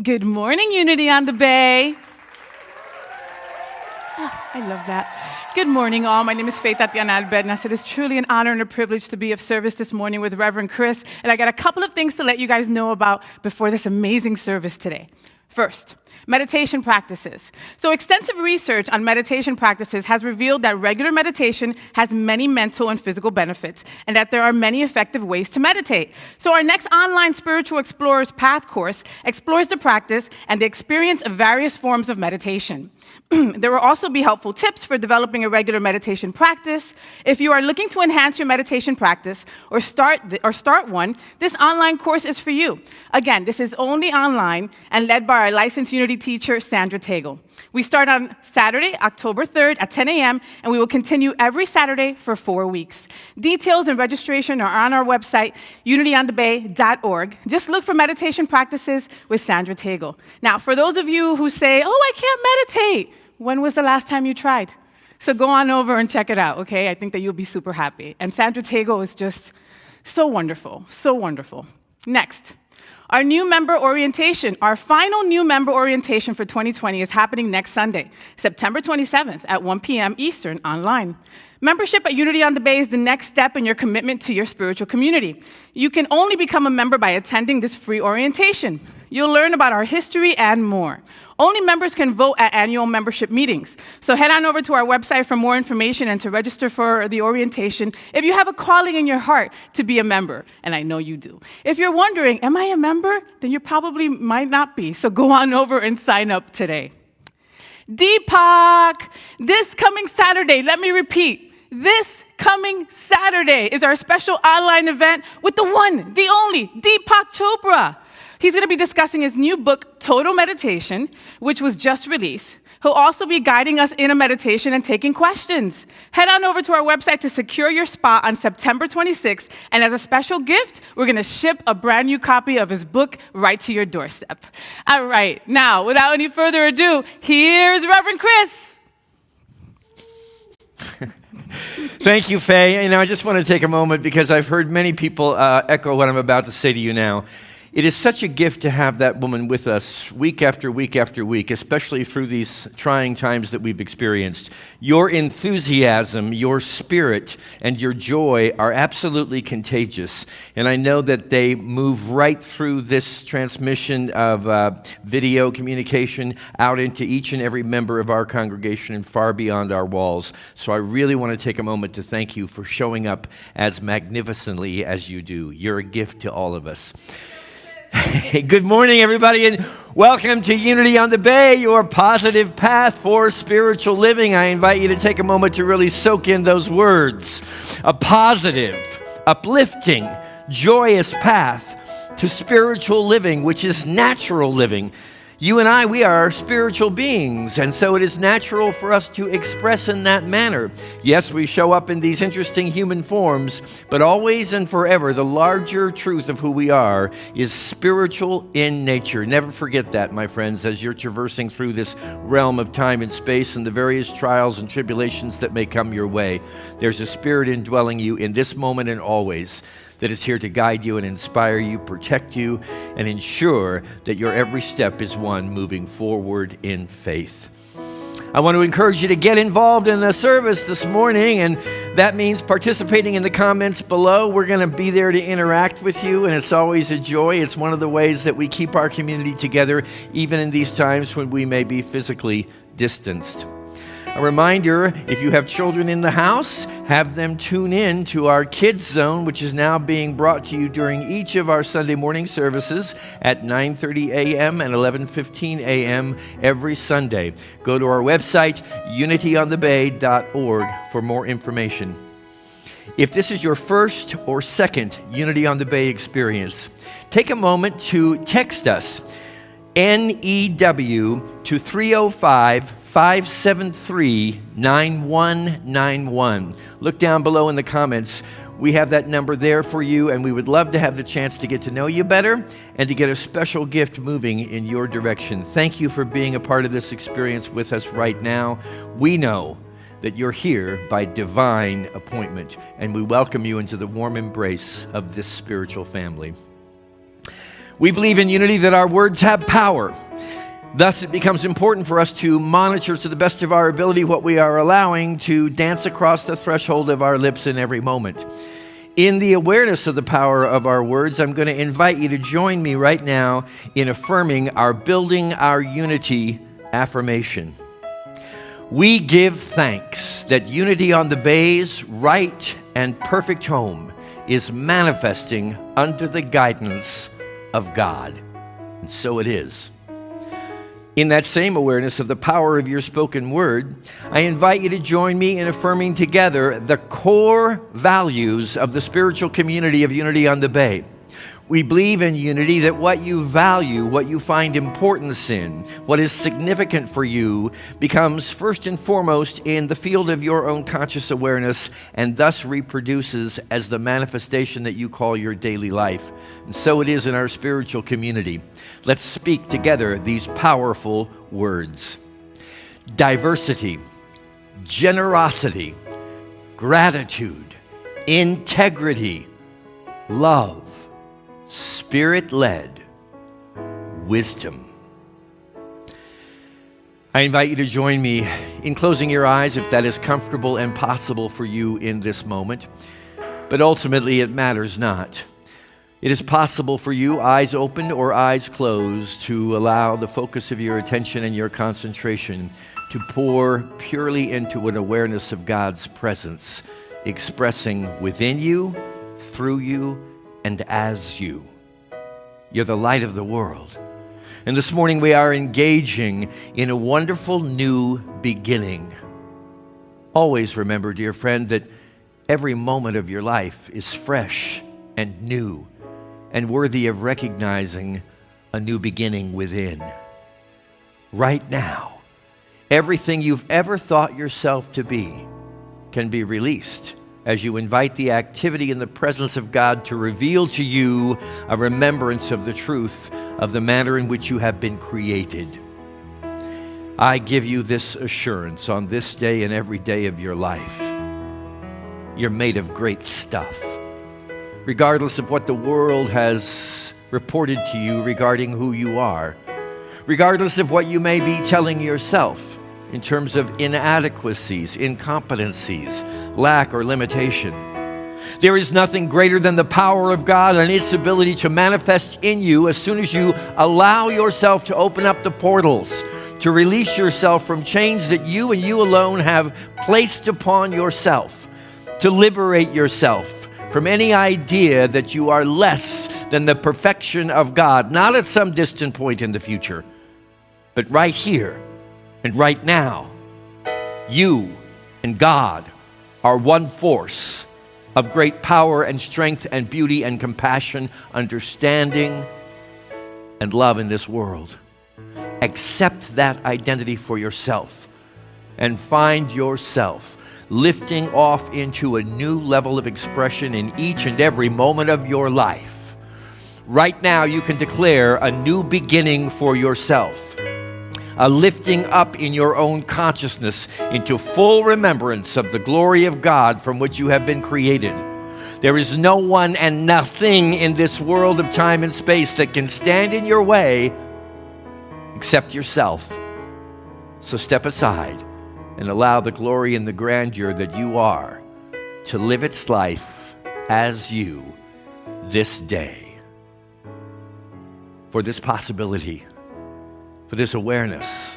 Good morning, Unity on the Bay. Oh, I love that. Good morning, all. My name is Faith Tatiana Albernas. It is truly an honor and a privilege to be of service this morning with Reverend Chris, and I got a couple of things to let you guys know about before this amazing service today. First, meditation practices. So extensive research on meditation practices has revealed that regular meditation has many mental and physical benefits, and that there are many effective ways to meditate. So our next online Spiritual Explorers Path course explores the practice and the experience of various forms of meditation. There will also be helpful tips for developing a regular meditation practice. If you are looking to enhance your meditation practice or start one, this online course is for you. Again, this is only online and led by our licensed Unity teacher, Sandra Tagle. We start on Saturday, October 3rd at 10 a.m., and we will continue every Saturday for 4 weeks. Details and registration are on our website, unityonthebay.org. Just look for meditation practices with Sandra Tagle. Now, for those of you who say, oh, I can't meditate, when was the last time you tried? So go on over and check it out, okay? I think that you'll be super happy. And Sandra Tagle is just so wonderful, so wonderful. Next. Our new member orientation, our final new member orientation for 2020 is happening next Sunday, September 27th at 1 p.m. Eastern online. Membership at Unity on the Bay is the next step in your commitment to your spiritual community. You can only become a member by attending this free orientation. You'll learn about our history and more. Only members can vote at annual membership meetings. So head on over to our website for more information and to register for the orientation if you have a calling in your heart to be a member, and I know you do. If you're wondering, am I a member? Then you probably might not be, so go on over and sign up today. Deepak, this coming Saturday, let me repeat, this coming Saturday is our special online event with the one, the only, Deepak Chopra. He's going to be discussing his new book, Total Meditation, which was just released. He'll also be guiding us in a meditation and taking questions. Head on over to our website to secure your spot on September 26th, and as a special gift, we're going to ship a brand new copy of his book right to your doorstep. All right, now, without any further ado, here's Reverend Chris. Thank you, Faye. I just want to take a moment because I've heard many people echo what I'm about to say to you now. It is such a gift to have that woman with us week after week after week, especially through these trying times that we've experienced. Your enthusiasm, your spirit, and your joy are absolutely contagious. And I know that they move right through this transmission of video communication out into each and every member of our congregation and far beyond our walls. So I really want to take a moment to thank you for showing up as magnificently as you do. You're a gift to all of us. Good morning, everybody, and welcome to Unity on the Bay, your positive path for spiritual living. I invite you to take a moment to really soak in those words. A positive, uplifting, joyous path to spiritual living, which is natural living. You and I, we are spiritual beings, and so it is natural for us to express in that manner. Yes, we show up in these interesting human forms, but always and forever, the larger truth of who we are is spiritual in nature. Never forget that, my friends, as you're traversing through this realm of time and space and the various trials and tribulations that may come your way. There's a spirit indwelling you in this moment and always, that is here to guide you and inspire you, protect you, and ensure that your every step is one moving forward in faith. I want to encourage you to get involved in the service this morning, and that means participating in the comments below. We're going to be there to interact with you, and it's always a joy. It's one of the ways that we keep our community together, even in these times when we may be physically distanced. A reminder, if you have children in the house, have them tune in to our Kids Zone, which is now being brought to you during each of our Sunday morning services at 9:30 a.m. and 11:15 a.m. every Sunday. Go to our website, unityonthebay.org, for more information. If this is your first or second Unity on the Bay experience, take a moment to text us, NEW, to 305-573-9191. Look down below in the comments. We have that number there for you, and we would love to have the chance to get to know you better and to get a special gift moving in your direction. Thank you for being a part of this experience with us right now. We know that you're here by divine appointment, and we welcome you into the warm embrace of this spiritual family. We believe in unity that our words have power. Thus, it becomes important for us to monitor to the best of our ability what we are allowing to dance across the threshold of our lips in every moment. In the awareness of the power of our words, I'm going to invite you to join me right now in affirming our Building Our Unity affirmation. We give thanks that unity on the Bay's right and perfect home is manifesting under the guidance of God. And so it is. In that same awareness of the power of your spoken word, I invite you to join me in affirming together the core values of the spiritual community of Unity on the Bay. We believe in unity that what you value, what you find importance in, what is significant for you, becomes first and foremost in the field of your own conscious awareness and thus reproduces as the manifestation that you call your daily life. And so it is in our spiritual community. Let's speak together these powerful words. Diversity, generosity, gratitude, integrity, love, Spirit-led wisdom. I invite you to join me in closing your eyes if that is comfortable and possible for you in this moment. But ultimately, it matters not. It is possible for you, eyes open or eyes closed, to allow the focus of your attention and your concentration to pour purely into an awareness of God's presence, expressing within you, through you, and as you. You're the light of the world. And this morning we are engaging in a wonderful new beginning. Always remember, dear friend, that every moment of your life is fresh and new and worthy of recognizing a new beginning within. Right now, everything you've ever thought yourself to be can be released as you invite the activity in the presence of God to reveal to you a remembrance of the truth of the manner in which you have been created. I give you this assurance on this day and every day of your life. You're made of great stuff. Regardless of what the world has reported to you regarding who you are, regardless of what you may be telling yourself in terms of inadequacies, incompetencies, lack, or limitation. There is nothing greater than the power of God and its ability to manifest in you as soon as you allow yourself to open up the portals, to release yourself from chains that you and you alone have placed upon yourself, to liberate yourself from any idea that you are less than the perfection of God, not at some distant point in the future, but right here and right now. You and God are one force of great power and strength and beauty and compassion, understanding and love in this world. Accept that identity for yourself and find yourself lifting off into a new level of expression in each and every moment of your life. Right now, you can declare a new beginning for yourself, a lifting up in your own consciousness into full remembrance of the glory of God from which you have been created. There is no one and nothing in this world of time and space that can stand in your way except yourself. So step aside and allow the glory and the grandeur that you are to live its life as you this day. For this possibility, for this awareness,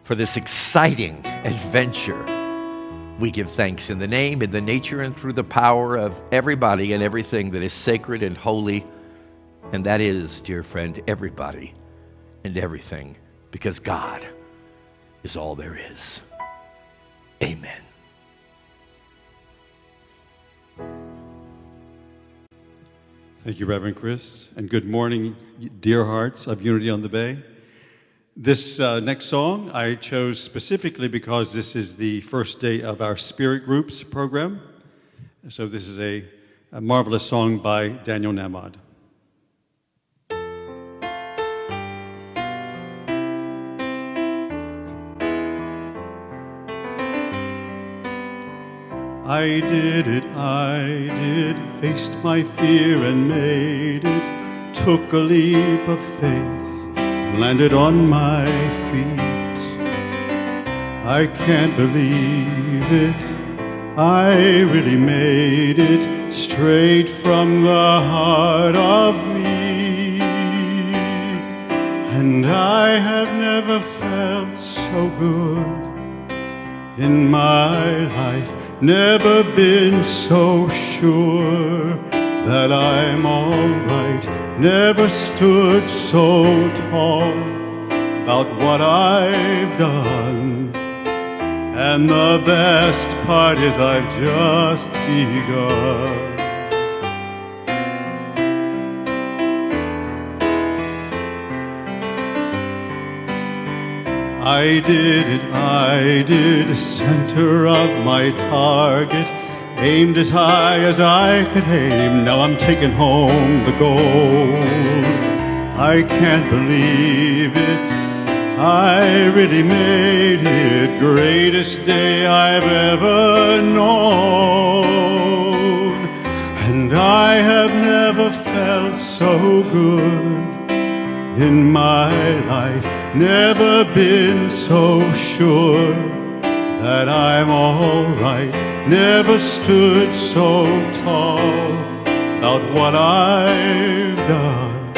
for this exciting adventure, we give thanks in the name, in the nature, and through the power of everybody and everything that is sacred and holy. And that is, dear friend, everybody and everything, because God is all there is. Amen. Thank you, Reverend Chris, and good morning, dear hearts of Unity on the Bay. This next song I chose specifically because this is the first day of our SpiritGroups program. So this is a marvelous song by Daniel Namad. I did, faced my fear and made it took a leap of faith, landed on my feet. I can't believe it, I really made it straight from the heart of me. And I have never felt so good in my life, never been so sure that I'm all right, never stood so tall about what I've done. And the best part is I've just begun. I did, center of my target, aimed as high as I could aim. Now I'm taking home the gold. I can't believe it, I really made it. Greatest day I've ever known. And I have never felt so good in my life, never been so sure that I'm all right, never stood so tall about what I've done.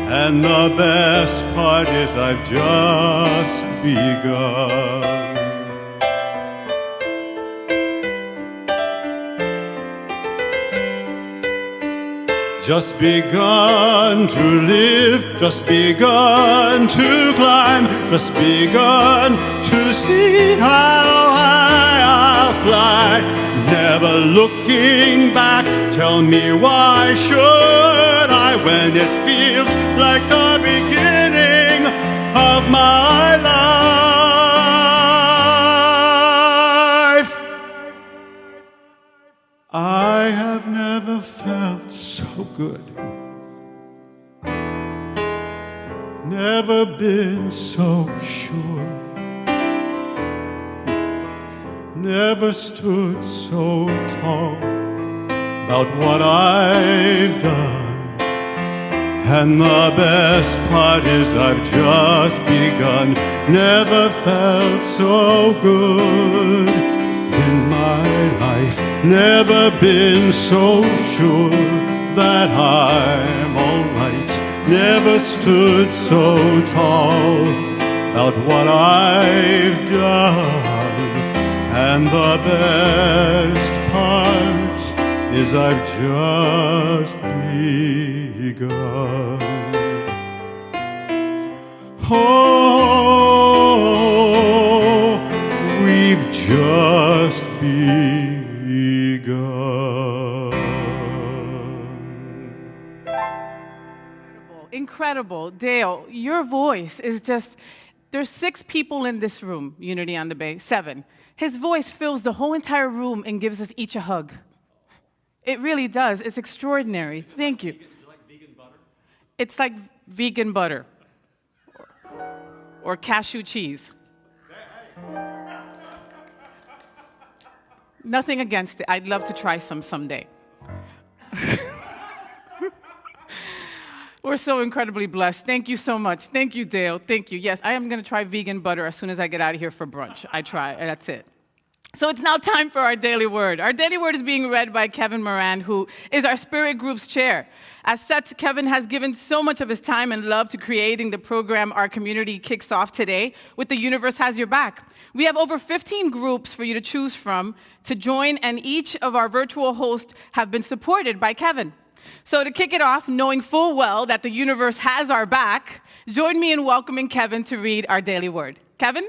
And the best part is I've just begun. Just begun to live, just begun to climb, just begun to see how high I'll fly. Never looking back, tell me why should I when it feels like the beginning of my life. I have never felt so good, never been so sure, never stood so tall about what I've done. And the best part is I've just begun. Never felt so good in my life, never been so sure that I'm all right, never stood so tall about what I've done. And the best part is I've just begun. Oh, we've just begun. Incredible. Dale, your voice is just, there's 6 people in this room, Unity on the Bay, 7. His voice fills the whole entire room and gives us each a hug. It really does. It's extraordinary. Thank you. Is it like vegan butter? It's like vegan butter or cashew cheese. Nothing against it. I'd love to try some someday. We're so incredibly blessed. Thank you so much. Thank you, Dale. Thank you. Yes, I am going to try vegan butter as soon as I get out of here for brunch. I try, and that's it. So it's now time for our daily word. Our daily word is being read by Kevin Moran, who is our SpiritGroups chair. As such, Kevin has given so much of his time and love to creating the program our community kicks off today with The Universe Has Your Back. We have over 15 groups for you to choose from to join, and each of our virtual hosts have been supported by Kevin. So to kick it off, knowing full well that the universe has our back, join me in welcoming Kevin to read our daily word. Kevin?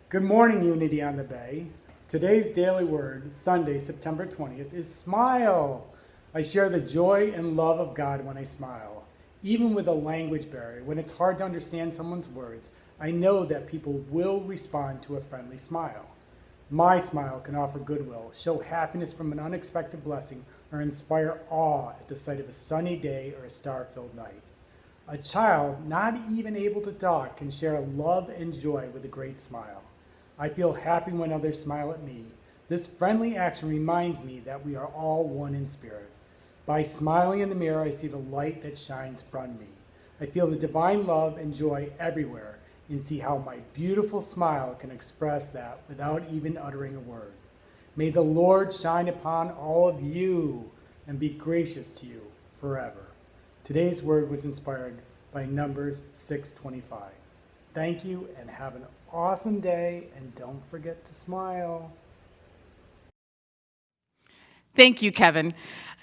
Good morning, Unity on the Bay. Today's daily word, Sunday, September 20th, is smile. I share the joy and love of God when I smile. Even with a language barrier, when it's hard to understand someone's words, I know that people will respond to a friendly smile. My smile can offer goodwill, show happiness from an unexpected blessing, or inspire awe at the sight of a sunny day or a star-filled night. A child not even able to talk can share love and joy with a great smile. I feel happy when others smile at me. This friendly action reminds me that we are all one in spirit. By smiling in the mirror, I see the light that shines from me. I feel the divine love and joy everywhere and see how my beautiful smile can express that without even uttering a word. May the Lord shine upon all of you and be gracious to you forever. Today's word was inspired by Numbers 6:25. Thank you and have an awesome day, and don't forget to smile. Thank you, Kevin.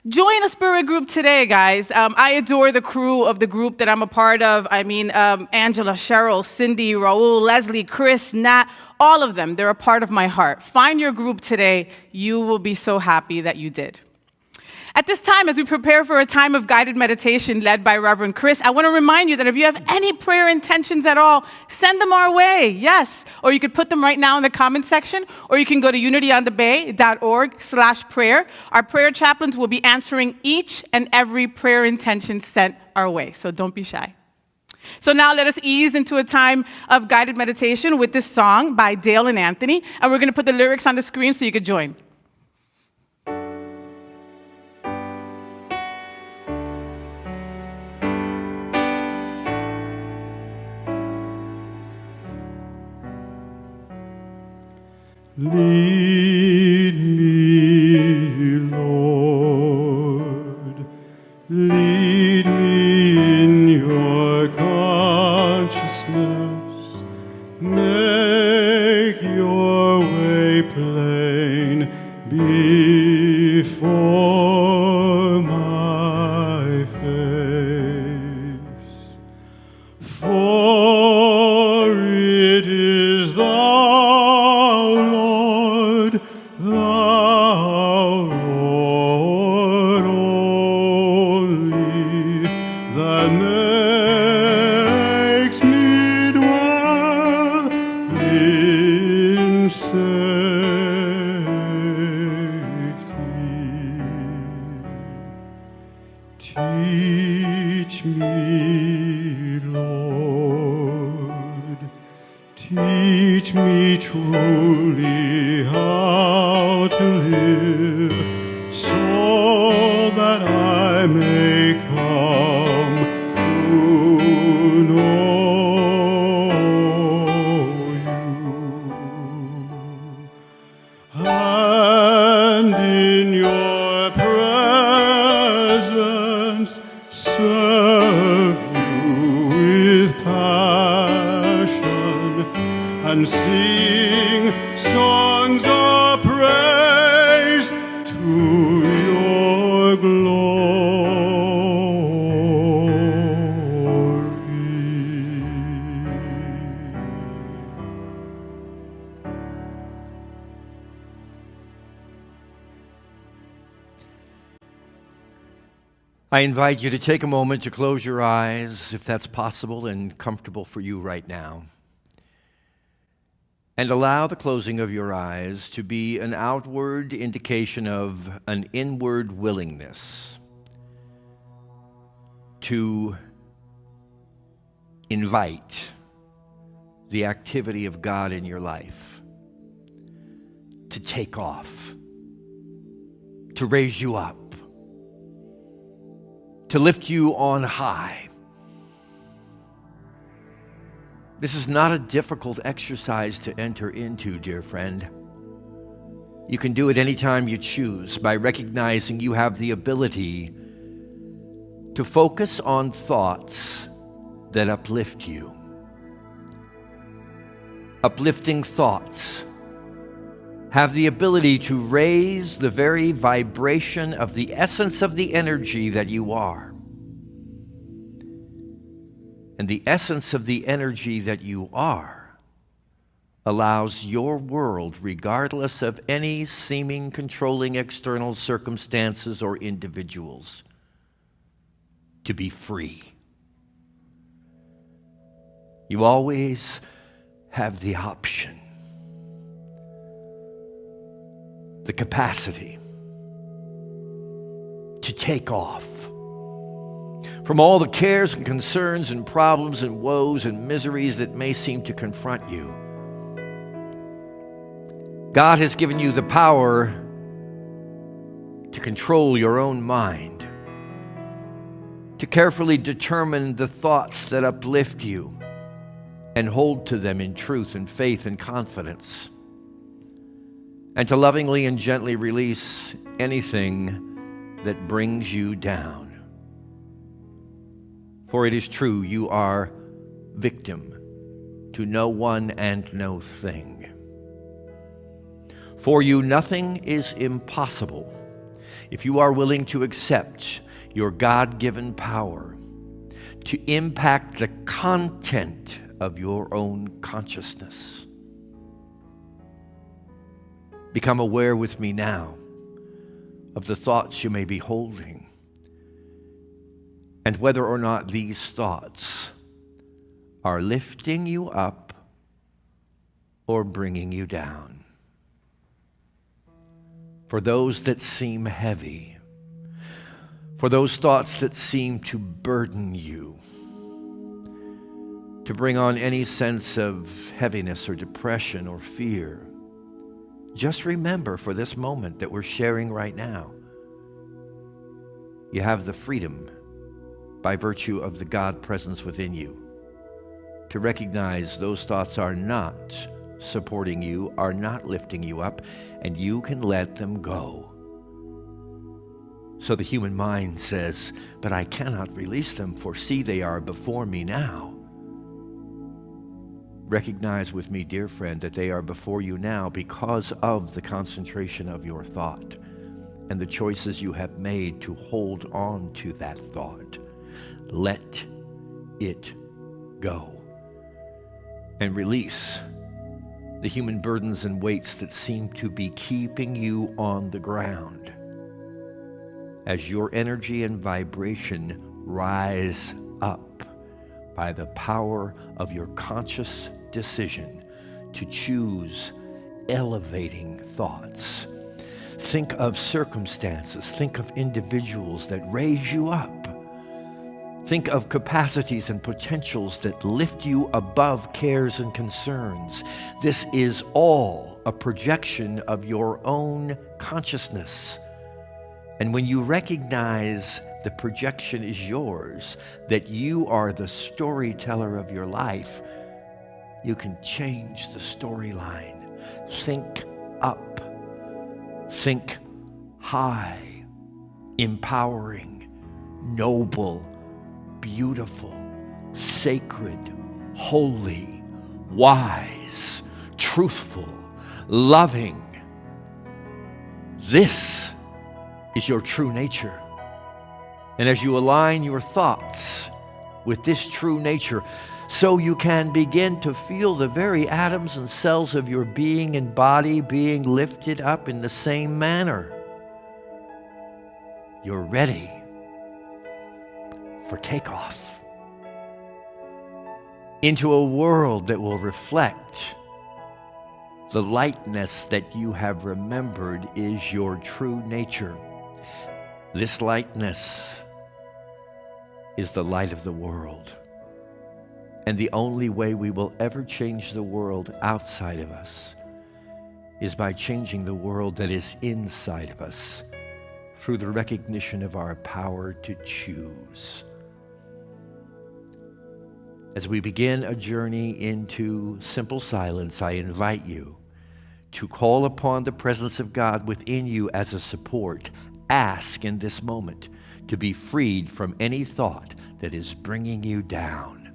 Join a spirit group today, guys. I adore the crew of the group that I'm a part of. Angela, Cheryl, Cindy, Raul, Leslie, Chris, Nat, all of them. They're a part of my heart. Find your group today. You will be so happy that you did. At this time, as we prepare for a time of guided meditation led by Reverend Chris, I want to remind you that if you have any prayer intentions at all, send them our way, yes. Or you could put them right now in the comment section, or you can go to unityonthebay.org/prayer. Our prayer chaplains will be answering each and every prayer intention sent our way, so don't be shy. So now let us ease into a time of guided meditation with this song by Dale and Anthony, and we're going to put the lyrics on the screen so you could join. Lead me, Lord, lead me in your consciousness, make your way plain before my face. For it is thou, Teach me, Lord, teach me truly how to live, so that I may come to know you. And in your presence serve you with passion and sing songs of praise to your glory. I invite you to take a moment to close your eyes, if that's possible and comfortable for you right now. And allow the closing of your eyes to be an outward indication of an inward willingness to invite the activity of God in your life, to take off, to raise you up, to lift you on high. This is not a difficult exercise to enter into, dear friend. You can do it anytime you choose by recognizing you have the ability to focus on thoughts that uplift you. Uplifting thoughts have the ability to raise the very vibration of the essence of the energy that you are. And the essence of the energy that you are allows your world, regardless of any seeming controlling external circumstances or individuals, to be free. You always have the option, the capacity to take off from all the cares and concerns and problems and woes and miseries that may seem to confront you. God has given you the power to control your own mind, to carefully determine the thoughts that uplift you and hold to them in truth and faith and confidence, and to lovingly and gently release anything that brings you down. For it is true, you are victim to no one and no thing. For you, nothing is impossible if you are willing to accept your God-given power to impact the content of your own consciousness. Become aware with me now of the thoughts you may be holding and whether or not these thoughts are lifting you up or bringing you down. For those that seem heavy, for those thoughts that seem to burden you, to bring on any sense of heaviness or depression or fear, just remember for this moment that we're sharing right now, you have the freedom by virtue of the God presence within you to recognize those thoughts are not supporting you, are not lifting you up, and you can let them go. So the human mind says, but I cannot release them, for see, they are before me now. Recognize with me, dear friend, that they are before you now because of the concentration of your thought and the choices you have made to hold on to that thought. Let it go and release the human burdens and weights that seem to be keeping you on the ground as your energy and vibration rise up by the power of your conscious decision to choose elevating thoughts. Think of circumstances, think of individuals that raise you up. Think of capacities and potentials that lift you above cares and concerns. This is all a projection of your own consciousness. And when you recognize the projection is yours, that you are the storyteller of your life, you can change the storyline. Think up. Think high, empowering, noble, beautiful, sacred, holy, wise, truthful, loving. This is your true nature. And as you align your thoughts with this true nature, so you can begin to feel the very atoms and cells of your being and body being lifted up in the same manner. You're ready for takeoff into a world that will reflect the lightness that you have remembered is your true nature. This lightness is the light of the world. And the only way we will ever change the world outside of us is by changing the world that is inside of us through the recognition of our power to choose. As we begin a journey into simple silence, I invite you to call upon the presence of God within you as a support. Ask in this moment to be freed from any thought that is bringing you down,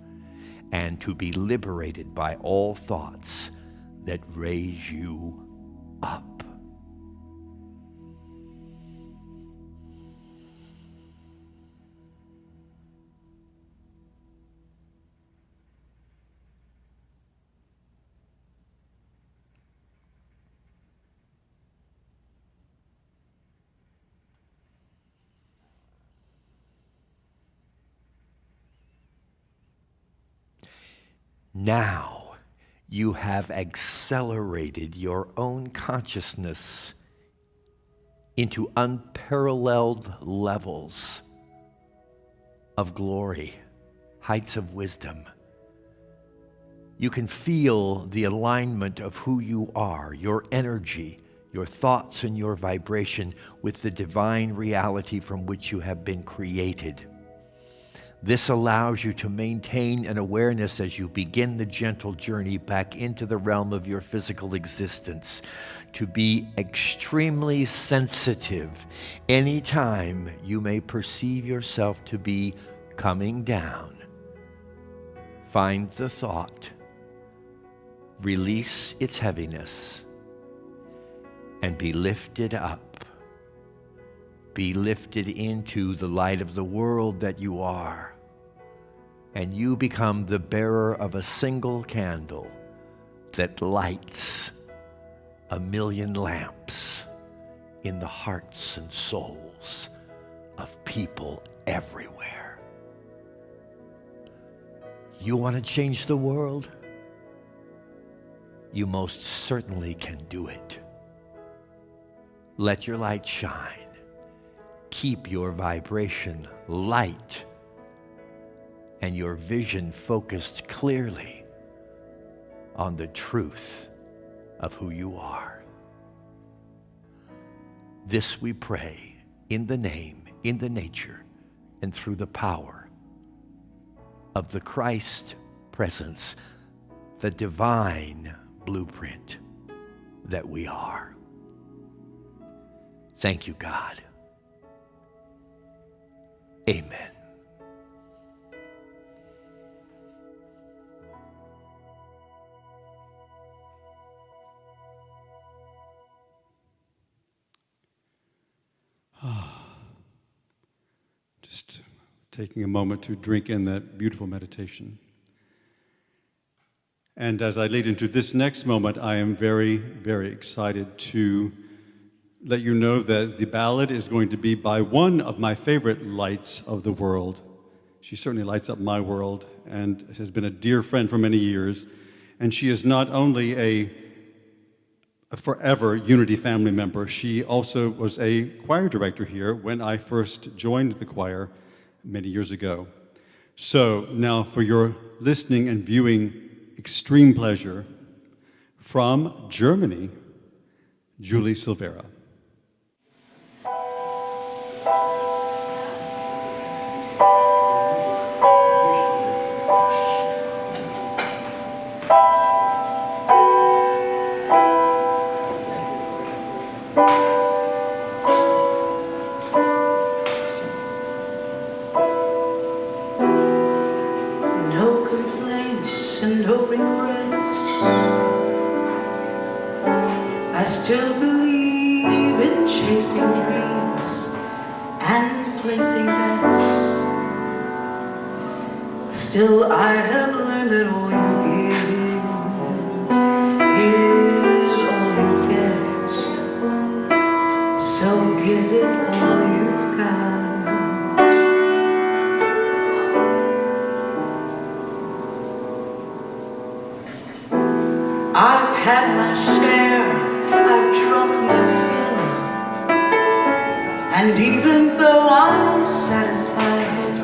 and to be liberated by all thoughts that raise you up. Now you have accelerated your own consciousness into unparalleled levels of glory, heights of wisdom. You can feel the alignment of who you are, your energy, your thoughts and your vibration with the divine reality from which you have been created. This allows you to maintain an awareness as you begin the gentle journey back into the realm of your physical existence, to be extremely sensitive anytime you may perceive yourself to be coming down. Find the thought, release its heaviness, and be lifted up. Be lifted into the light of the world that you are, and you become the bearer of a single candle that lights 1,000,000 lamps in the hearts and souls of people everywhere. You want to change the world? You most certainly can do it. Let your light shine. Keep your vibration light and your vision focused clearly on the truth of who you are. This we pray in the name, in the nature, and through the power of the Christ presence, the divine blueprint that we are. Thank you, God. Amen. Just taking a moment to drink in that beautiful meditation. And as I lead into this next moment, I am very, very excited to let you know that the ballad is going to be by one of my favorite lights of the world. She certainly lights up my world and has been a dear friend for many years. And she is not only a forever Unity family member, she also was a choir director here when I first joined the choir many years ago. So now for your listening and viewing extreme pleasure, from Germany, Julie Silvera. No complaints and no regrets. I still believe in chasing dreams and placing bets. Still, I have learned that all you give is all you get. So give it all you've got. I've had my share, I've drunk my fill, and even though I'm satisfied,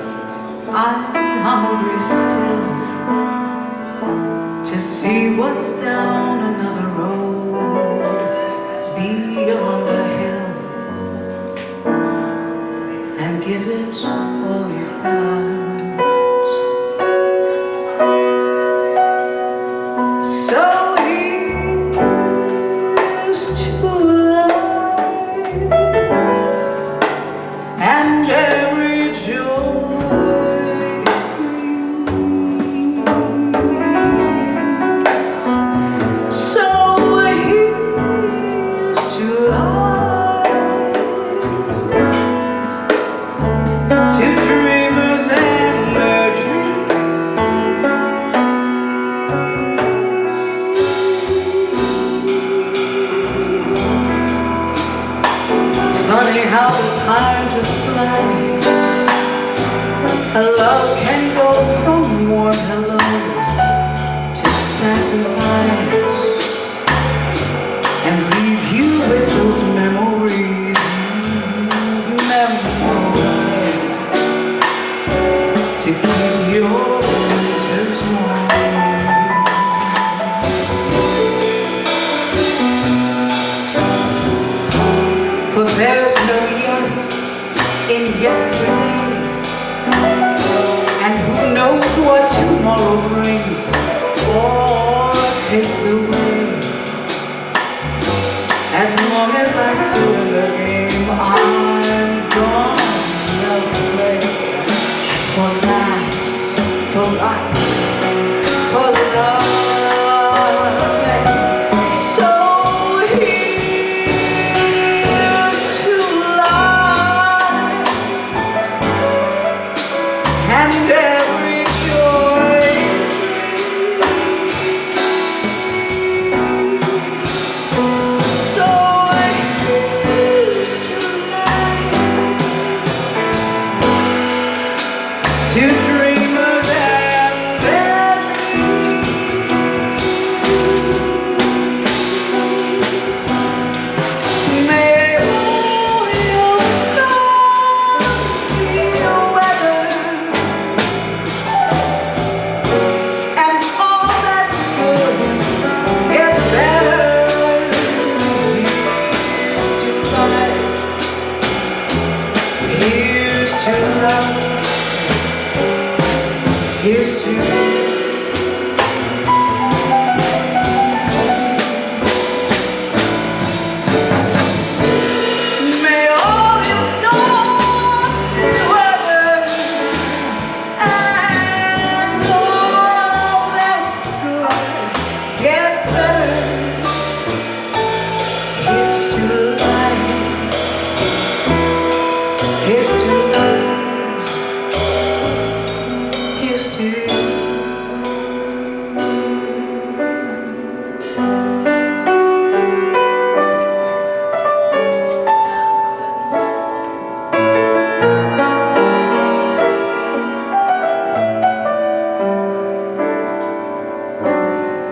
I'm hungry still to see what's down another road beyond the hill, and give it all you've got. So and every joy it brings. So here's to life, to dreamers and their dreams. Funny how the time just flies. A love can go from warm hellos to sad goodbyes, and leave you with those memories you've memorized to keep your winters warm. tomorrow brings or takes away. As long as I'm still in the game, I'm gonna play for laughs, for life, for love. So here's to life and every joy. So here's to life, to dreamers and their dreams. May all your storms be weathered, and all that's good get better. Here's to life. Here's to love. Here's to may all your storms be weathered, and all that's good get better. Here's to life. Here's to love. Here's to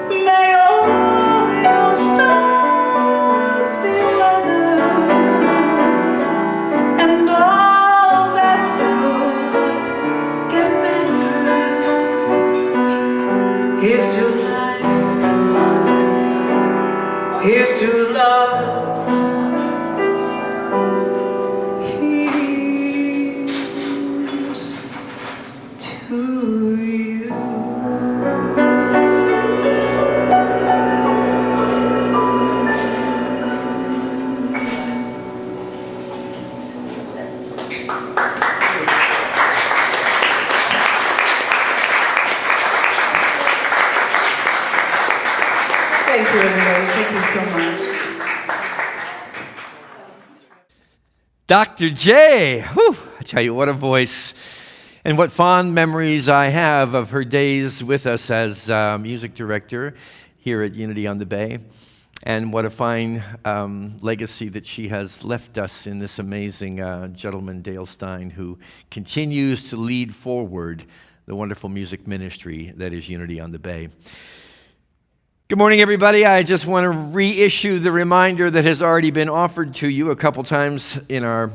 may all your storms be weathered, and all that's good get better. Here's to life. Here's to love. Here's to you. Thank you, everybody. Thank you so much. Dr. J, whew, I tell you, what a voice. And what fond memories I have of her days with us as music director here at Unity on the Bay. And what a fine legacy that she has left us in this amazing gentleman, Dale Stein, who continues to lead forward the wonderful music ministry that is Unity on the Bay. Good morning, everybody. I just want to reissue the reminder that has already been offered to you a couple times in our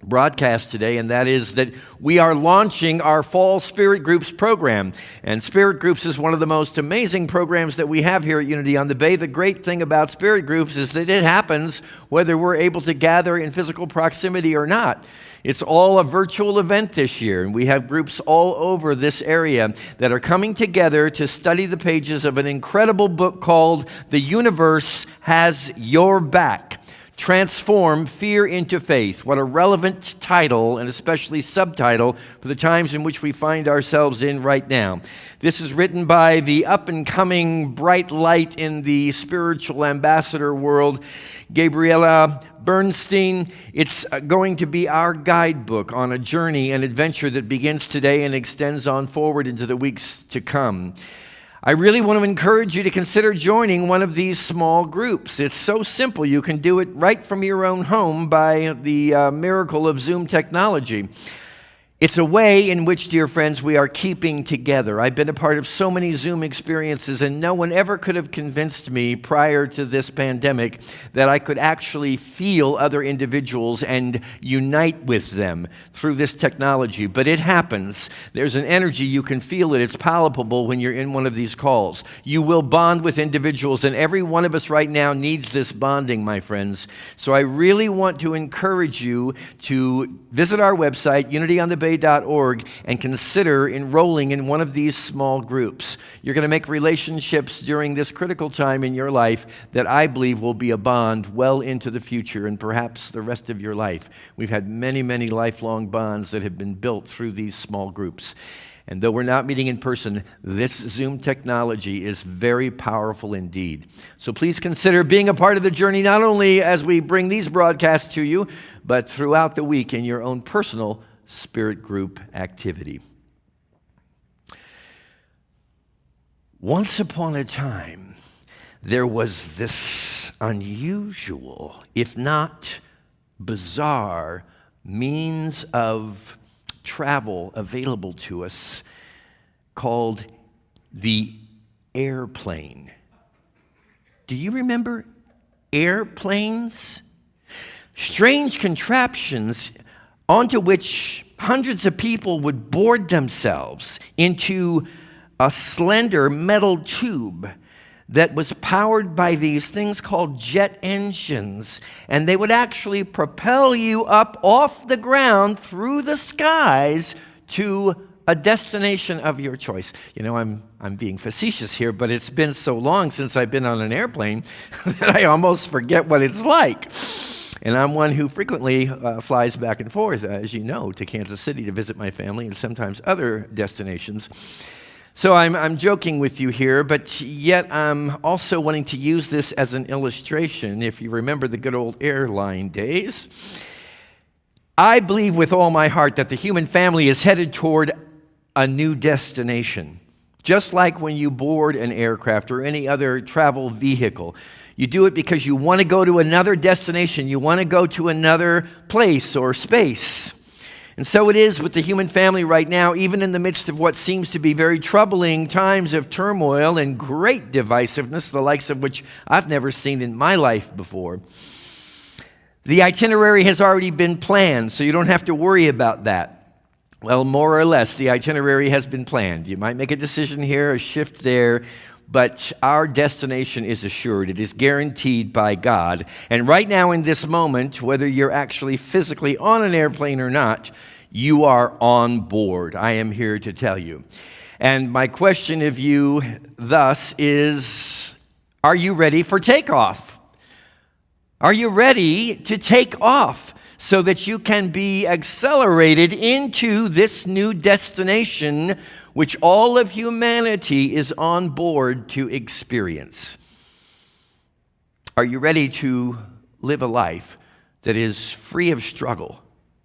broadcast today, and that is that we are launching our Fall SpiritGroups program. And SpiritGroups is one of the most amazing programs that we have here at Unity on the Bay. The great thing about SpiritGroups is that it happens whether we're able to gather in physical proximity or not. It's all a virtual event this year, and we have groups all over this area that are coming together to study the pages of an incredible book called The Universe Has Your Back. Transform Fear into Faith. What a relevant title, and especially subtitle, for the times in which we find ourselves in right now. This is written by the up-and-coming bright light in the spiritual ambassador world, Gabrielle Bernstein. It's going to be our guidebook on a journey and adventure that begins today and extends on forward into the weeks to come. I really want to encourage you to consider joining one of these small groups. It's so simple. You can do it right from your own home by the miracle of Zoom technology. It's a way in which, dear friends, we are keeping together. I've been a part of so many Zoom experiences, and no one ever could have convinced me prior to this pandemic that I could actually feel other individuals and unite with them through this technology. But it happens. There's an energy. You can feel it. It's palpable when you're in one of these calls. You will bond with individuals, and every one of us right now needs this bonding, my friends. So I really want to encourage you to visit our website, unityonthebay.org, spiritgroup.org and consider enrolling in one of these small groups. You're going to make relationships during this critical time in your life that I believe will be a bond well into the future and perhaps the rest of your life. We've had many, many lifelong bonds that have been built through these small groups. And though we're not meeting in person, this Zoom technology is very powerful indeed. So please consider being a part of the journey, not only as we bring these broadcasts to you, but throughout the week in your own personal Spirit Group activity. Once upon a time, there was this unusual, if not bizarre, means of travel available to us called the airplane. Do you remember airplanes? Strange contraptions onto which hundreds of people would board themselves into a slender metal tube that was powered by these things called jet engines, and they would actually propel you up off the ground through the skies to a destination of your choice. You know, I'm being facetious here, but it's been so long since I've been on an airplane that I almost forget what it's like. And I'm one who frequently flies back and forth, as you know, to Kansas City to visit my family and sometimes other destinations. So I'm joking with you here, but yet I'm also wanting to use this as an illustration. If you remember the good old airline days, I believe with all my heart that the human family is headed toward a new destination. Just like when you board an aircraft or any other travel vehicle, you do it because you want to go to another destination. You want to go to another place or space. And so it is with the human family right now, even in the midst of what seems to be very troubling times of turmoil and great divisiveness, the likes of which I've never seen in my life before. The itinerary has already been planned, so you don't have to worry about that. Well, more or less, the itinerary has been planned. You might make a decision here, a shift there, but our destination is assured. It is guaranteed by God. And right now in this moment, whether you're actually physically on an airplane or not, you are on board. I am here to tell you. And my question of you thus is, are you ready for takeoff? Are you ready to take off so that you can be accelerated into this new destination which all of humanity is on board to experience? Are you ready to live a life that is free of struggle,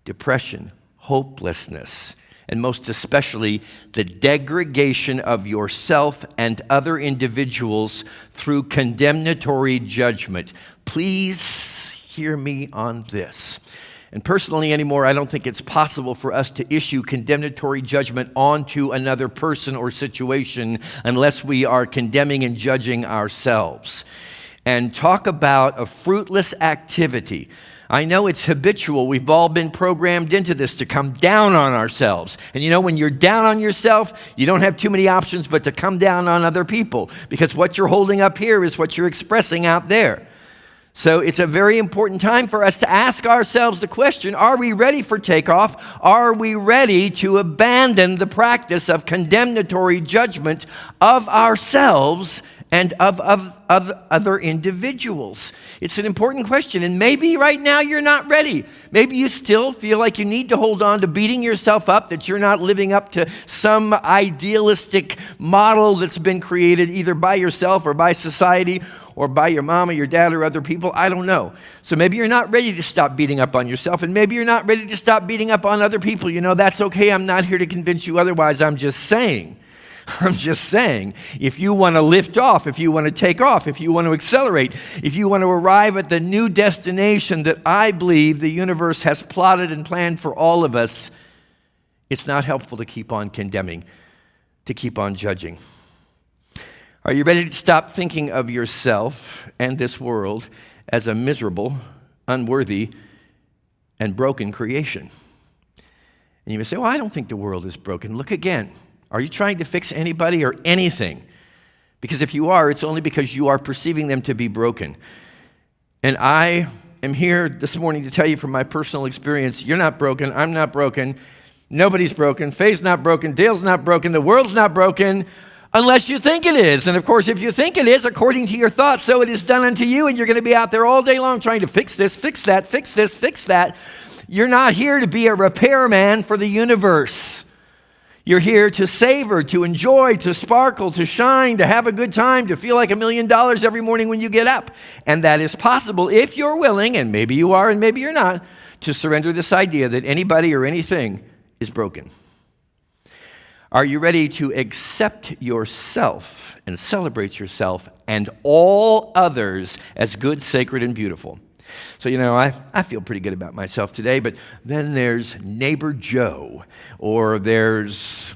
depression, hopelessness, and most especially the degradation of yourself and other individuals through condemnatory judgment? Please hear me on this. And personally anymore, I don't think it's possible for us to issue condemnatory judgment onto another person or situation unless we are condemning and judging ourselves. And talk about a fruitless activity. I know it's habitual. We've all been programmed into this to come down on ourselves. And you know, when you're down on yourself, you don't have too many options but to come down on other people, because what you're holding up here is what you're expressing out there. So it's a very important time for us to ask ourselves the question, are we ready for takeoff? Are we ready to abandon the practice of condemnatory judgment of ourselves and of other individuals? It's an important question, and maybe right now you're not ready. Maybe you still feel like you need to hold on to beating yourself up, that you're not living up to some idealistic model that's been created either by yourself or by society or by your mom or your dad or other people. I don't know. So maybe you're not ready to stop beating up on yourself, and maybe you're not ready to stop beating up on other people. You know, that's okay. I'm not here to convince you otherwise. I'm just saying, if you want to lift off, if you want to take off, if you want to accelerate, if you want to arrive at the new destination that I believe the universe has plotted and planned for all of us, it's not helpful to keep on condemning, to keep on judging. Are you ready to stop thinking of yourself and this world as a miserable, unworthy, and broken creation? And you may say, well, I don't think the world is broken. Look again. Are you trying to fix anybody or anything? Because if you are, it's only because you are perceiving them to be broken. And I am here this morning to tell you from my personal experience, you're not broken, I'm not broken. Nobody's broken. Faye's not broken. Dale's not broken. The world's not broken unless you think it is. And of course, if you think it is, according to your thoughts, so it is done unto you, and you're going to be out there all day long trying to fix this, fix that, fix this, fix that. You're not here to be a repairman for the universe. You're here to savor, to enjoy, to sparkle, to shine, to have a good time, to feel like $1 million every morning when you get up. And that is possible if you're willing, and maybe you are and maybe you're not, to surrender this idea that anybody or anything is broken. Are you ready to accept yourself and celebrate yourself and all others as good, sacred, and beautiful? So, I feel pretty good about myself today, but then there's neighbor Joe, or there's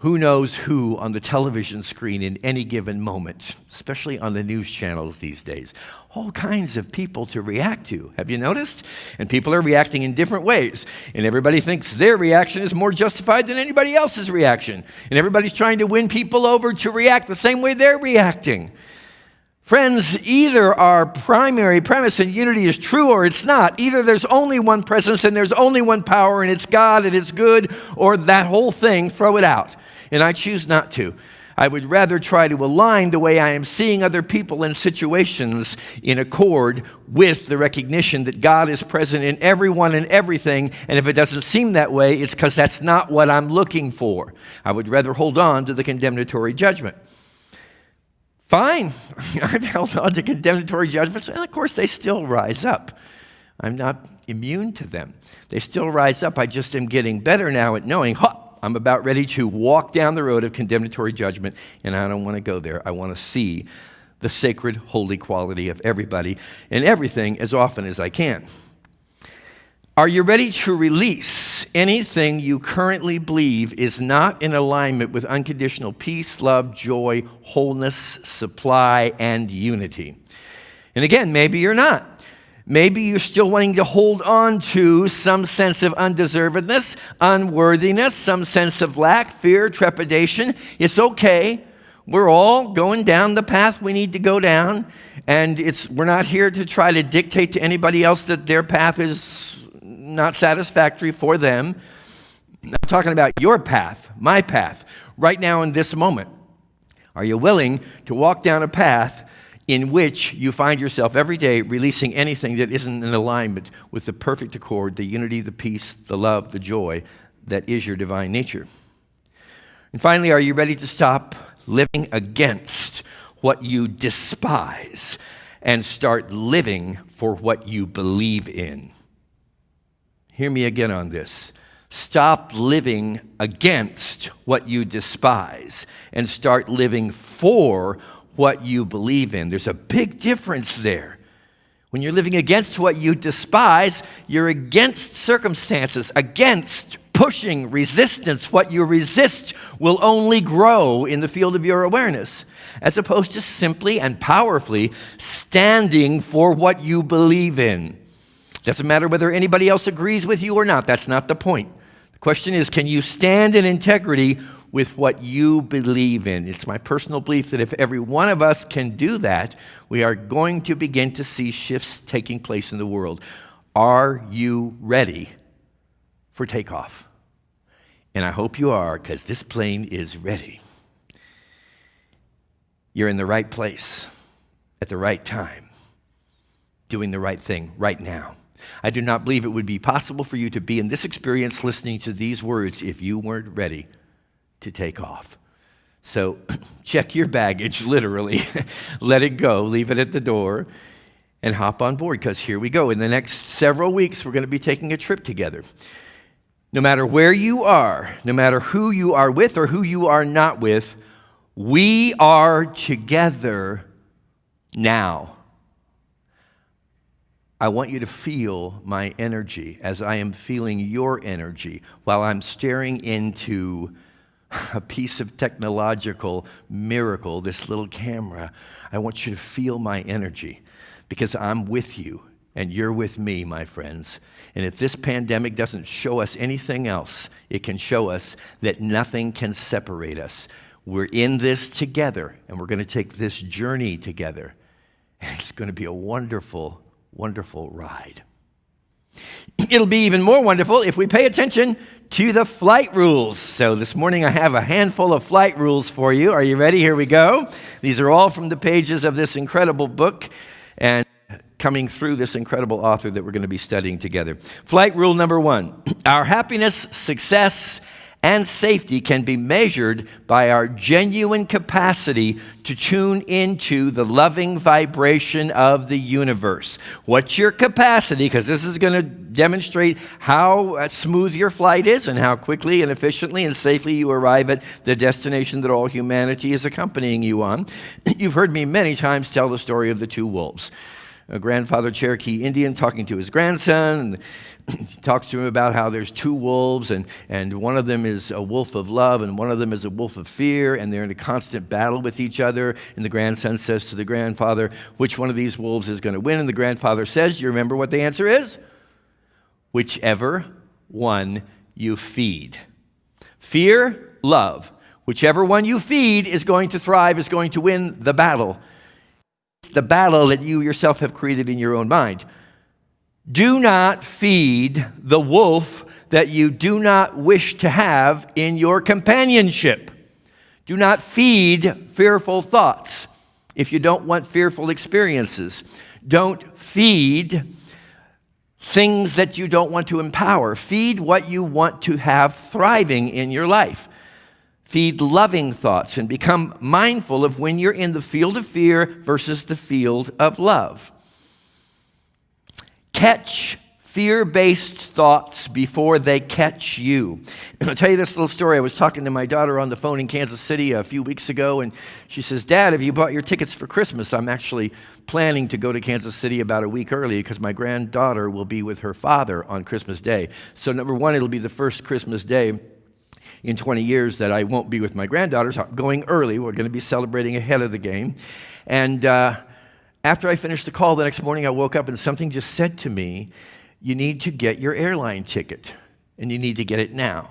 who knows who on the television screen in any given moment, especially on the news channels these days. All kinds of people to react to. Have you noticed? And people are reacting in different ways. And everybody thinks their reaction is more justified than anybody else's reaction. And everybody's trying to win people over to react the same way they're reacting. Friends, either our primary premise in unity is true or it's not. Either there's only one presence and there's only one power and it's God and it's good, or that whole thing, throw it out. And I choose not to. I would rather try to align the way I am seeing other people and situations in accord with the recognition that God is present in everyone and everything, and if it doesn't seem that way, it's because that's not what I'm looking for. I would rather hold on to the condemnatory judgment. Fine, I've held on to condemnatory judgments, and of course they still rise up. I'm not immune to them. They still rise up. I just am getting better now at knowing, I'm about ready to walk down the road of condemnatory judgment, and I don't want to go there. I want to see the sacred, holy quality of everybody and everything as often as I can. Are you ready to release anything you currently believe is not in alignment with unconditional peace, love, joy, wholeness, supply, and unity? And again, maybe you're not. Maybe you're still wanting to hold on to some sense of undeservedness, unworthiness, some sense of lack, fear, trepidation. It's okay. We're all going down the path we need to go down, and we're not here to try to dictate to anybody else that their path is not satisfactory for them. I'm talking about your path, my path, right now in this moment. Are you willing to walk down a path in which you find yourself every day releasing anything that isn't in alignment with the perfect accord, the unity, the peace, the love, the joy that is your divine nature? And finally, are you ready to stop living against what you despise and start living for what you believe in? Hear me again on this. Stop living against what you despise and start living for what you believe in. There's a big difference there. When you're living against what you despise, you're against circumstances, against pushing, resistance. What you resist will only grow in the field of your awareness, as opposed to simply and powerfully standing for what you believe in. Doesn't matter whether anybody else agrees with you or not. That's not the point. The question is, can you stand in integrity with what you believe in? It's my personal belief that if every one of us can do that, we are going to begin to see shifts taking place in the world. Are you ready for takeoff? And I hope you are, because this plane is ready. You're in the right place at the right time, doing the right thing right now. I do not believe it would be possible for you to be in this experience listening to these words if you weren't ready to take off. So check your baggage, literally. Let it go, leave it at the door, and hop on board, because here we go. In the next several weeks, we're going to be taking a trip together. No matter where you are, no matter who you are with or who you are not with, we are together now. I want you to feel my energy as I am feeling your energy while I'm staring into a piece of technological miracle, this little camera. I want you to feel my energy because I'm with you and you're with me, my friends. And if this pandemic doesn't show us anything else, it can show us that nothing can separate us. We're in this together, and we're going to take this journey together. And it's going to be a wonderful, wonderful ride. It'll be even more wonderful if we pay attention to the flight rules. So this morning I have a handful of flight rules for you. Are you ready? Here we go. These are all from the pages of this incredible book and coming through this incredible author that we're going to be studying together. Flight rule number 1. Our happiness, success, and safety can be measured by our genuine capacity to tune into the loving vibration of the universe. What's your capacity? Because this is going to demonstrate how smooth your flight is and how quickly and efficiently and safely you arrive at the destination that all humanity is accompanying you on. You've heard me many times tell the story of the two wolves. A grandfather Cherokee Indian talking to his grandson, and he talks to him about how there's two wolves, and one of them is a wolf of love, and one of them is a wolf of fear, and they're in a constant battle with each other. And the grandson says to the grandfather, which one of these wolves is going to win? And the grandfather says, do you remember what the answer is? Whichever one you feed. Fear, love. Whichever one you feed is going to thrive, is going to win the battle. The battle that you yourself have created in your own mind. Do not feed the wolf that you do not wish to have in your companionship. Do not feed fearful thoughts if you don't want fearful experiences. Don't feed things that you don't want to empower. Feed what you want to have thriving in your life. Feed loving thoughts and become mindful of when you're in the field of fear versus the field of love. Catch fear-based thoughts before they catch you. I'll tell you this little story. I was talking to my daughter on the phone in Kansas City a few weeks ago, and she says, Dad, have you bought your tickets for Christmas? I'm actually planning to go to Kansas City about a week early because my granddaughter will be with her father on Christmas Day. So number one, it'll be the first Christmas Day in 20 years that I won't be with my granddaughters. I'm going early. We're going to be celebrating ahead of the game. And after I finished the call the next morning, I woke up and something just said to me, you need to get your airline ticket, and you need to get it now.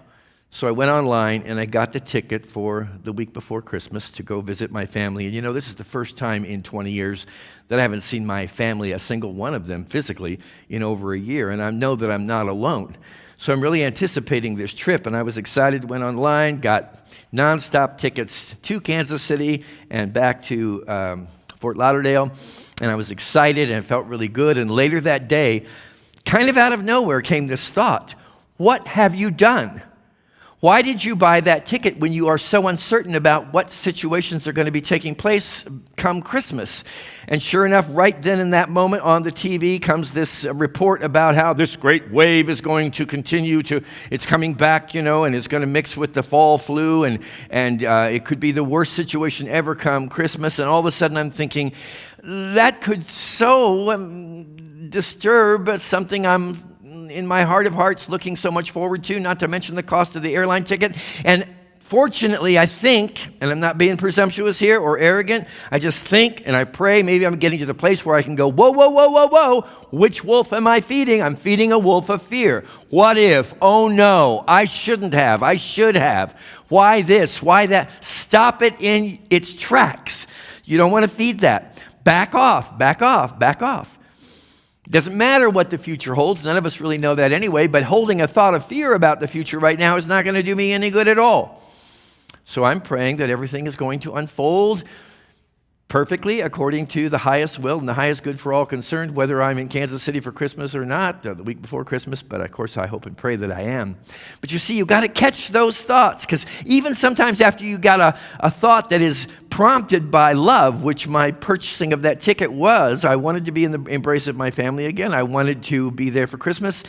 So I went online and I got the ticket for the week before Christmas to go visit my family. And you know, this is the first time in 20 years that I haven't seen my family, a single one of them physically, in over a year. And I know that I'm not alone. So I'm really anticipating this trip, and I was excited, went online, got nonstop tickets to Kansas City and back to Fort Lauderdale, and I was excited and it felt really good. And later that day, kind of out of nowhere came this thought, what have you done? Why did you buy that ticket when you are so uncertain about what situations are going to be taking place come Christmas? And sure enough, right then in that moment on the TV comes this report about how this great wave is going to continue to, it's coming back, you know, and it's going to mix with the fall flu, and it could be the worst situation ever come Christmas. And all of a sudden I'm thinking, that could so disturb something I'm in my heart of hearts looking so much forward to, not to mention the cost of the airline ticket. And fortunately, I think, and I'm not being presumptuous here or arrogant, I just think and I pray, maybe I'm getting to the place where I can go, whoa, whoa, whoa, whoa, whoa, which wolf am I feeding? I'm feeding a wolf of fear. What if? Oh no, I shouldn't have, I should have. Why this? Why that? Stop it in its tracks. You don't want to feed that. Back off, back off, back off. It doesn't matter what the future holds. None of us really know that anyway, but holding a thought of fear about the future right now is not going to do me any good at all. So I'm praying that everything is going to unfold perfectly according to the highest will and the highest good for all concerned, whether I'm in Kansas City for Christmas or not, the week before Christmas, but of course I hope and pray that I am. But you see, you've got to catch those thoughts, because even sometimes after you got a thought that is prompted by love, which my purchasing of that ticket was, I wanted to be in the embrace of my family again. I wanted to be there for Christmas.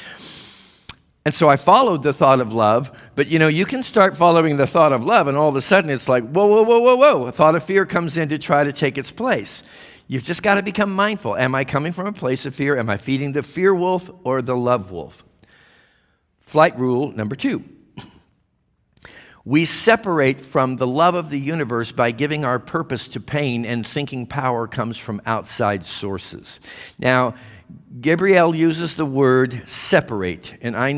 And so I followed the thought of love, but you know, you can start following the thought of love and all of a sudden it's like, whoa, whoa, whoa, whoa, whoa. A thought of fear comes in to try to take its place. You've just got to become mindful. Am I coming from a place of fear? Am I feeding the fear wolf or the love wolf? Flight rule number 2. We separate from the love of the universe by giving our purpose to pain, and thinking power comes from outside sources. Now, Gabrielle uses the word separate, and I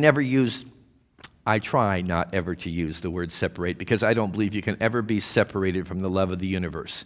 try not ever to use the word separate, because I don't believe you can ever be separated from the love of the universe.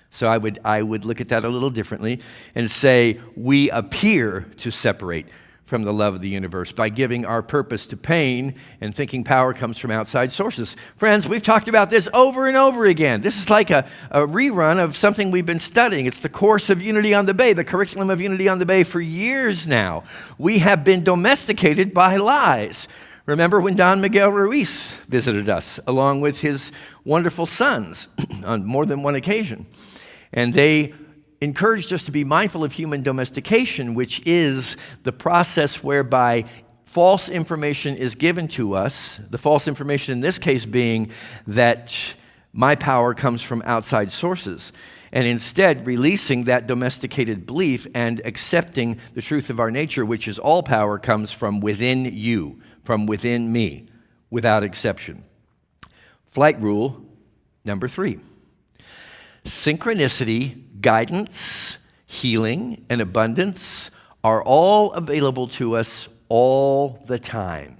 So I would look at that a little differently and say we appear to separate from the love of the universe by giving our purpose to pain and thinking power comes from outside sources. Friends, we've talked about this over and over again. This is like a rerun of something we've been studying. It's the course of Unity on the Bay, the curriculum of Unity on the Bay for years now. We have been domesticated by lies. Remember when Don Miguel Ruiz visited us along with his wonderful sons on more than one occasion. And they encouraged us to be mindful of human domestication, which is the process whereby false information is given to us, the false information in this case being that my power comes from outside sources, and instead releasing that domesticated belief and accepting the truth of our nature, which is all power comes from within you, from within me, without exception. Flight rule number 3. Synchronicity, guidance, healing, and abundance are all available to us all the time.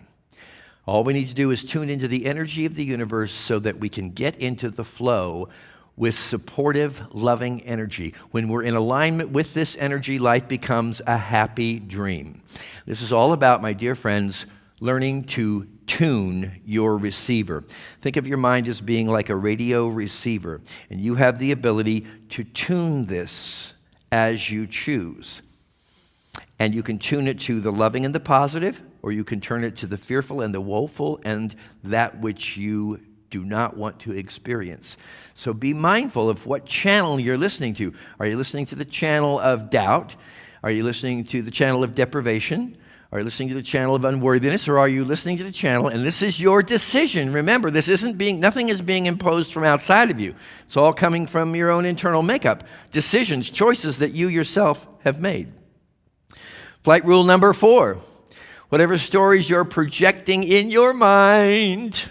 All we need to do is tune into the energy of the universe so that we can get into the flow with supportive, loving energy. When we're in alignment with this energy, life becomes a happy dream. This is all about, my dear friends, learning to tune your receiver. Think of your mind as being like a radio receiver, and you have the ability to tune this as you choose. And you can tune it to the loving and the positive, or you can turn it to the fearful and the woeful and that which you do not want to experience. So be mindful of what channel you're listening to. Are you listening to the channel of doubt? Are you listening to the channel of deprivation? Are you listening to the channel of unworthiness, or are you listening to the channel, and this is your decision. Remember, nothing is being imposed from outside of you. It's all coming from your own internal makeup, decisions, choices that you yourself have made. Flight rule number 4. Whatever stories you're projecting in your mind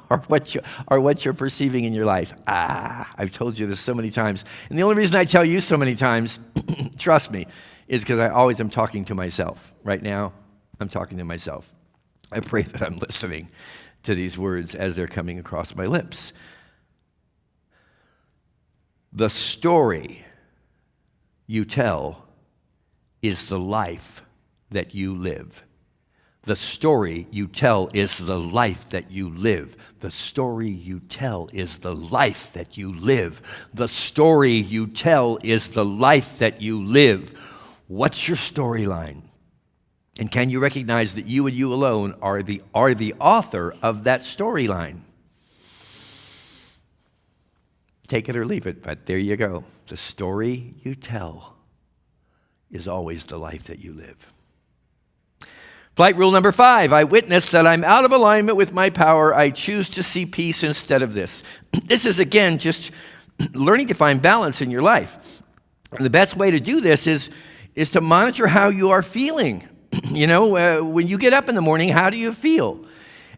are what you're perceiving in your life. I've told you this so many times. And the only reason I tell you so many times, trust me, is because I always am talking to myself. Right now, I'm talking to myself. I pray that I'm listening to these words as they're coming across my lips. The story you tell is the life that you live. The story you tell is the life that you live. The story you tell is the life that you live. The story you tell is the life that you live. What's your storyline? And can you recognize that you and you alone are the author of that storyline? Take it or leave it, but there you go. The story you tell is always the life that you live. Flight rule number 5, I witness that I'm out of alignment with my power. I choose to see peace instead of this. This is, again, just learning to find balance in your life. And the best way to do this is to monitor how you are feeling. When you get up in the morning, how do you feel?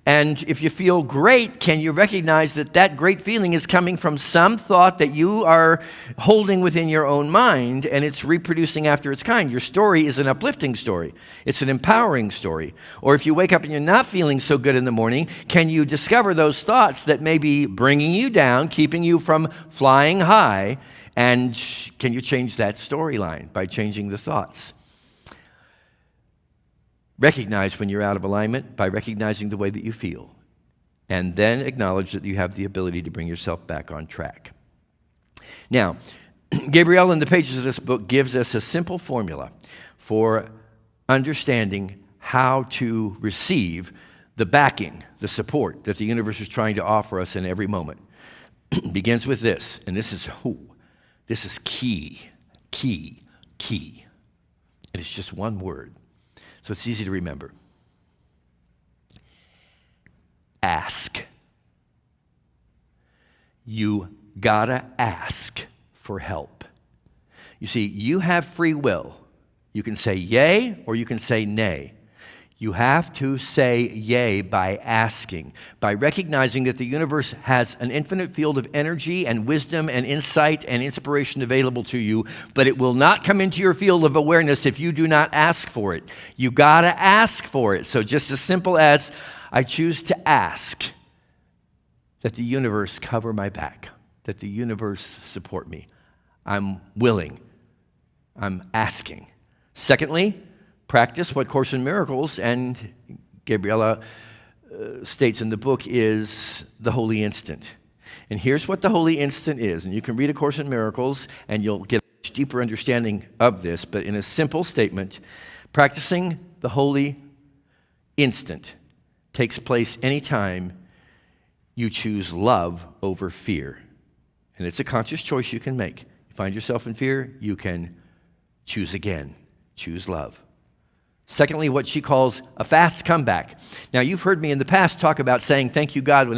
And if you feel great, can you recognize that great feeling is coming from some thought that you are holding within your own mind, and it's reproducing after its kind? Your story is an uplifting story. It's an empowering story. Or if you wake up and you're not feeling so good in the morning, can you discover those thoughts that may be bringing you down, keeping you from flying high, and can you change that storyline by changing the thoughts? Recognize when you're out of alignment by recognizing the way that you feel, and then acknowledge that you have the ability to bring yourself back on track. Now, Gabrielle in the pages of this book gives us a simple formula for understanding how to receive the backing, the support that the universe is trying to offer us in every moment. It begins with this, and this is key. And it's just one word. So it's easy to remember. Ask. You gotta ask for help. You see, you have free will. You can say yay or you can say nay. You have to say yay by asking, by recognizing that the universe has an infinite field of energy and wisdom and insight and inspiration available to you, but it will not come into your field of awareness if you do not ask for it. You gotta ask for it. So just as simple as, I choose to ask that the universe cover my back, that the universe support me. I'm willing. I'm asking. Secondly, practice what Course in Miracles and Gabriella states in the book is the holy instant. And here's what the holy instant is. And you can read A Course in Miracles and you'll get a much deeper understanding of this. But in a simple statement, practicing the holy instant takes place anytime you choose love over fear. And it's a conscious choice you can make. You find yourself in fear, you can choose again. Choose love. Secondly, what she calls a fast comeback. Now, you've heard me in the past talk about saying thank you, God,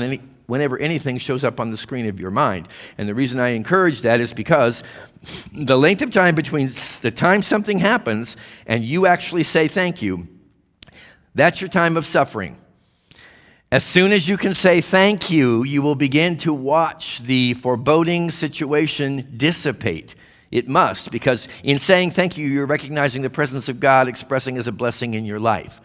whenever anything shows up on the screen of your mind. And the reason I encourage that is because the length of time between the time something happens and you actually say thank you, that's your time of suffering. As soon as you can say thank you, you will begin to watch the foreboding situation dissipate. It must, because in saying thank you, you're recognizing the presence of God expressing as a blessing in your life.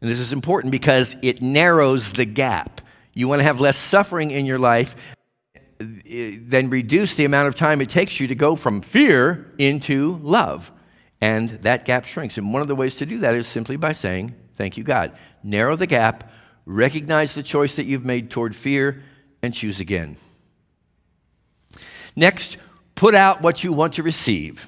And this is important because it narrows the gap. You want to have less suffering in your life, then reduce the amount of time it takes you to go from fear into love. And that gap shrinks. And one of the ways to do that is simply by saying, thank you, God. Narrow the gap, recognize the choice that you've made toward fear, and choose again. Next, put out what you want to receive.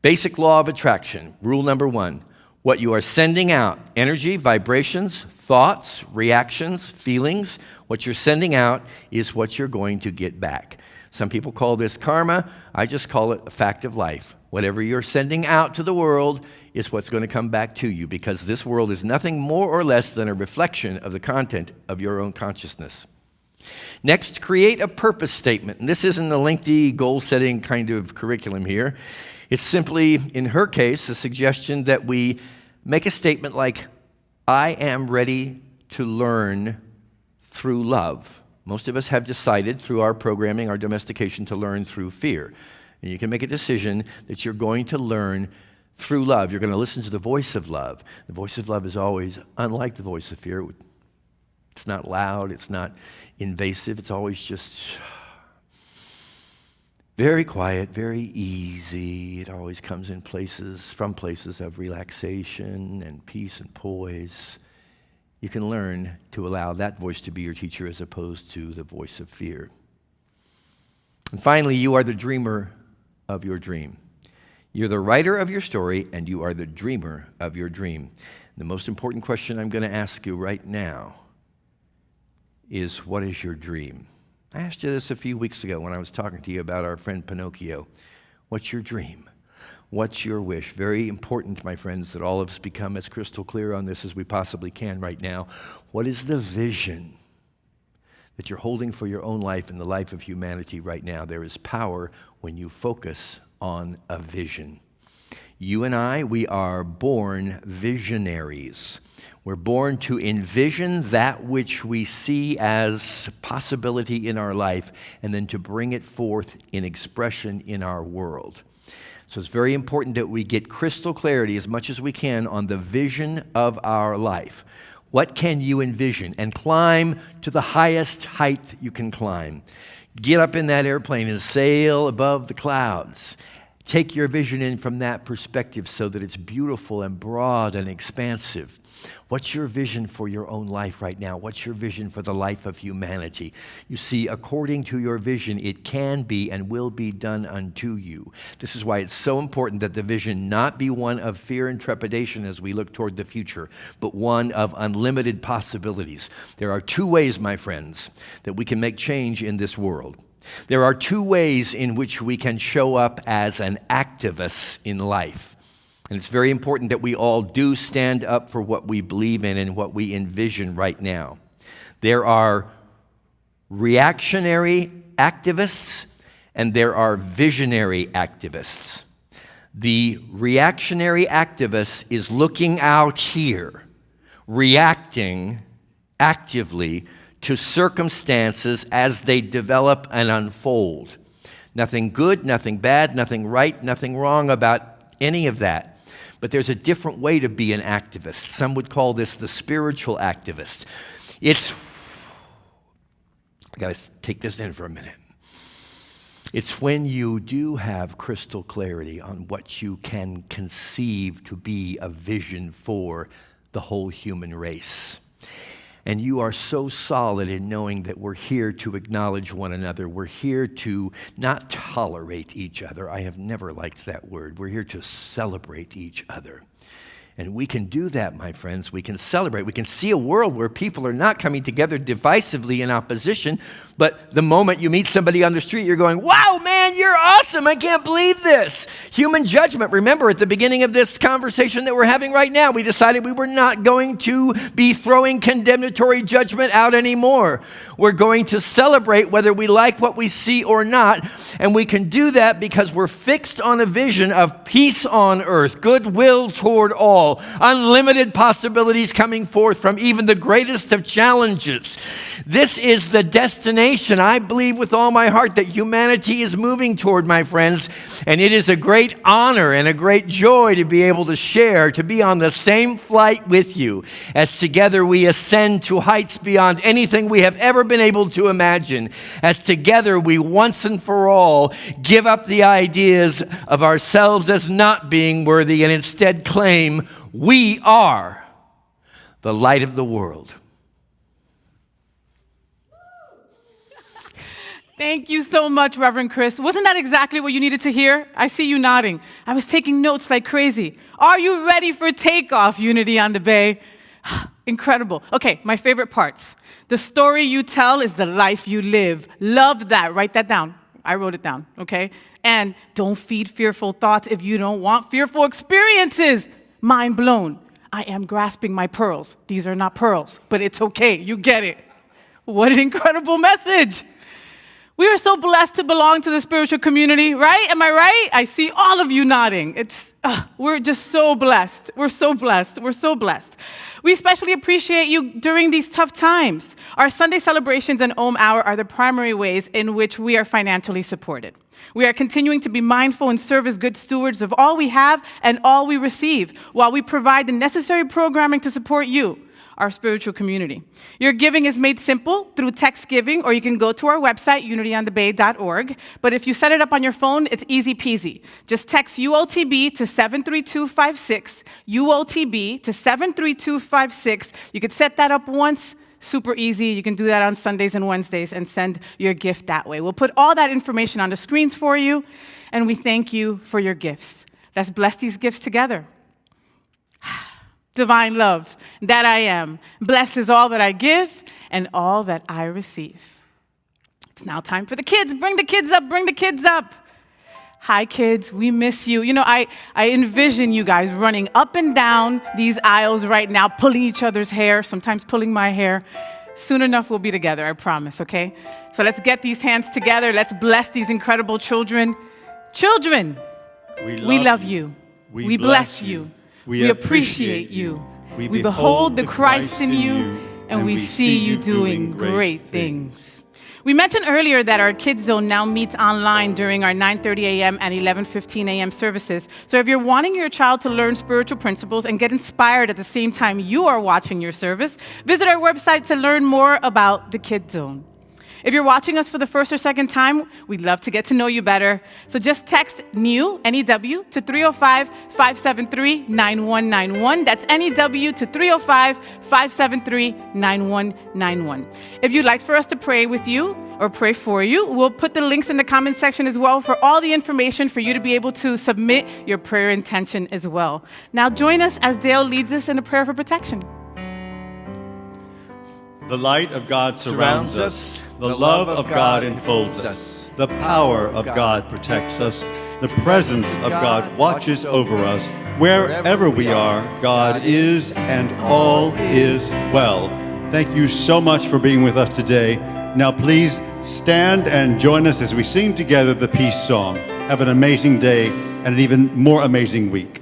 Basic law of attraction, rule number 1. What you are sending out, energy, vibrations, thoughts, reactions, feelings, what you're sending out is what you're going to get back. Some people call this karma. I just call it a fact of life. Whatever you're sending out to the world is what's going to come back to you, because this world is nothing more or less than a reflection of the content of your own consciousness. Next, create a purpose statement. And this isn't a lengthy goal-setting kind of curriculum here. It's simply, in her case, a suggestion that we make a statement like, I am ready to learn through love. Most of us have decided through our programming, our domestication, to learn through fear. And you can make a decision that you're going to learn through love. You're going to listen to the voice of love. The voice of love is always unlike the voice of fear. It's not loud. It's not invasive. It's always just very quiet, very easy. It always comes in from places of relaxation and peace and poise. You can learn to allow that voice to be your teacher as opposed to the voice of fear. And finally, you are the dreamer of your dream. You're the writer of your story, and you are the dreamer of your dream. The most important question I'm going to ask you right now is, what is your dream? I asked you this a few weeks ago when I was talking to you about our friend Pinocchio. What's your dream? What's your wish? Very important, my friends, that all of us become as crystal clear on this as we possibly can right now. What is the vision that you're holding for your own life and the life of humanity right now? There is power when you focus on a vision. You and I, we are born visionaries. We're born to envision that which we see as possibility in our life and then to bring it forth in expression in our world. So it's very important that we get crystal clarity as much as we can on the vision of our life. What can you envision? And climb to the highest height you can climb. Get up in that airplane and sail above the clouds. Take your vision in from that perspective so that it's beautiful and broad and expansive. What's your vision for your own life right now? What's your vision for the life of humanity? You see, according to your vision, it can be and will be done unto you. This is why it's so important that the vision not be one of fear and trepidation as we look toward the future, but one of unlimited possibilities. There are 2 ways, my friends, that we can make change in this world. There are 2 ways in which we can show up as an activist in life. And it's very important that we all do stand up for what we believe in and what we envision right now. There are reactionary activists and there are visionary activists. The reactionary activist is looking out here, reacting actively to circumstances as they develop and unfold. Nothing good, nothing bad, nothing right, nothing wrong about any of that. But there's a different way to be an activist. Some would call this the spiritual activist. I got to take this in for a minute. It's when you do have crystal clarity on what you can conceive to be a vision for the whole human race. And you are so solid in knowing that we're here to acknowledge one another. We're here to not tolerate each other. I have never liked that word. We're here to celebrate each other. And we can do that, my friends. We can celebrate. We can see a world where people are not coming together divisively in opposition, but the moment you meet somebody on the street, you're going, wow, man, you're awesome. I can't believe this. Human judgment. Remember, at the beginning of this conversation that we're having right now, we decided we were not going to be throwing condemnatory judgment out anymore. We're going to celebrate whether we like what we see or not, and we can do that because we're fixed on a vision of peace on earth, goodwill toward all, unlimited possibilities coming forth from even the greatest of challenges. This is the destination, I believe with all my heart, that humanity is moving toward, my friends, and it is a great honor and a great joy to be able to share, to be on the same flight with you, as together we ascend to heights beyond anything we have ever been able to imagine, as together we once and for all give up the ideas of ourselves as not being worthy and instead claim we are the light of the world. Thank you so much, Reverend Chris. Wasn't that exactly what you needed to hear? I see you nodding. I was taking notes like crazy. Are you ready for takeoff, Unity on the Bay? Incredible. Okay, my favorite parts. The story you tell is the life you live. Love that. Write that down. I wrote it down, okay? And don't feed fearful thoughts if you don't want fearful experiences. Mind blown. I am grasping my pearls. These are not pearls, but it's okay. You get it. What an incredible message. We are so blessed to belong to the spiritual community, right? Am I right? I see all of you nodding. We're just so blessed. We're so blessed. We're so blessed. We especially appreciate you during these tough times. Our Sunday celebrations and Om Hour are the primary ways in which we are financially supported. We are continuing to be mindful and serve as good stewards of all we have and all we receive, while we provide the necessary programming to support you, our spiritual community. Your giving is made simple through text giving, or you can go to our website, unityonthebay.org. But if you set it up on your phone, it's easy peasy. Just text UOTB to 73256, UOTB to 73256. You could set that up once, super easy. You can do that on Sundays and Wednesdays and send your gift that way. We'll put all that information on the screens for you, and we thank you for your gifts. Let's bless these gifts together. Divine love, that I am. Blessed is all that I give and all that I receive. It's now time for the kids. Bring the kids up, bring the kids up. Hi, kids, we miss you. You know, I envision you guys running up and down these aisles right now, pulling each other's hair, sometimes pulling my hair. Soon enough, we'll be together, I promise, okay? So let's get these hands together. Let's bless these incredible children. Children, we love you. We bless you. We appreciate you. We behold the Christ in you, and we see you doing great things. We mentioned earlier that our Kids Zone now meets online during our 9:30 a.m. and 11:15 a.m. services. So if you're wanting your child to learn spiritual principles and get inspired at the same time you are watching your service, visit our website to learn more about the Kids Zone. If you're watching us for the first or second time, we'd love to get to know you better. So just text NEW, N-E-W, to 305-573-9191. That's NEW to 305-573-9191. If you'd like for us to pray with you or pray for you, we'll put the links in the comment section as well for all the information for you to be able to submit your prayer intention as well. Now join us as Dale leads us in a prayer for protection. The light of God surrounds us. The love of God enfolds us. The power of God protects us. The presence of God watches over us. Wherever we are, God is, and all is well. Thank you so much for being with us today. Now please stand and join us as we sing together the peace song. Have an amazing day and an even more amazing week.